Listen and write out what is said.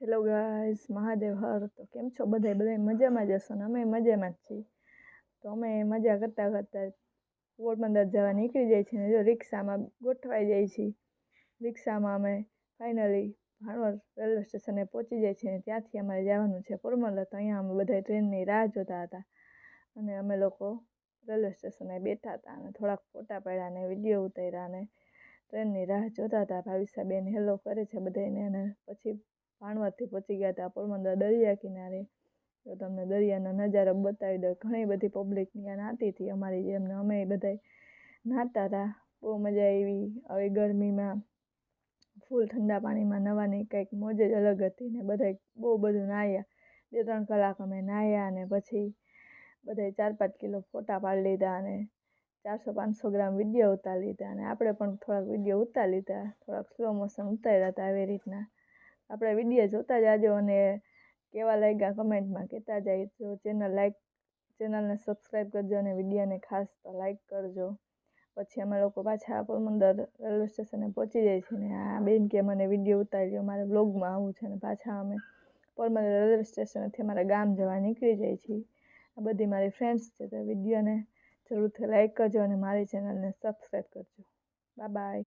Hello guys, Mahadev હર. તો કેમ છો બધા મજામાં જ હશો ને? અમે મજામાં જ છીએ. તો અમે મજા કરતાં કરતાં પોરબંદર જવા નીકળી જાય છે ને જો રિક્ષામાં ગોઠવાઈ જાય છે. રિક્ષામાં અમે ફાઇનલી ભાણવડ રેલવે સ્ટેશને પહોંચી જાય છે ને ત્યાંથી અમારે જવાનું છે પોરબંદર. તો અહીંયા અમે બધા ટ્રેનની રાહ જોતા હતા અને અમે લોકો રેલવે સ્ટેશને બેઠા હતા અને થોડાક ફોટા પાડ્યા અને વિડીયો ઉતાર્યા અને ટ્રેનની રાહ જોતા હતા. ભાવિસાબેન હેલો કરે છે બધાને અને પછી ભાણવડથી પહોંચી ગયા હતા પોરબંદર દરિયા કિનારે. તો તમને દરિયાનો નજારો બતાવી દઉં. ઘણી બધી પબ્લિક ત્યાં નહાતી હતી અમારી જેમને. અમે બધા નહાતા હતા, બહુ મજા આવી. આવી ગરમીમાં ફૂલ ઠંડા પાણીમાં નહાવાની કંઈક મોજ જ અલગ હતી ને બધા બહુ બધું નાહ્યા. 2-3 કલાક અમે નાહ્યા અને પછી બધા 4-5 કિલો ફોટા પાડી લીધા અને 400-500 ગ્રામ વિડીયો ઉતારી લીધા અને આપણે પણ થોડાક વિડીયો ઉતારી લીધા. થોડાક સ્લો મોશન ઉતાર્યા હતા. આવી રીતના આપણે વિડીયો જોતા જાજો અને કેવા લાગ્યા કમેન્ટમાં કહેતા જજો. ચેનલને સબસ્ક્રાઈબ કરજો અને વિડીયોને ખાસ તો લાઈક કરજો. પછી અમે લોકો પાછા પોરબંદર રેલવે સ્ટેશને પહોંચી જાય છે ને આ બેન કે મને વિડીયો ઉતારી મારે વ્લોગમાં આવવું છે ને પાછા અમે પોરબંદર રેલવે સ્ટેશનથી અમારા ગામ જવા નીકળી જાય છીએ. આ બધી મારી ફ્રેન્ડ્સ છે. તો વિડીયોને જરૂરથી લાઈક કરજો અને મારી ચેનલને સબસ્ક્રાઈબ કરજો. Bye bye.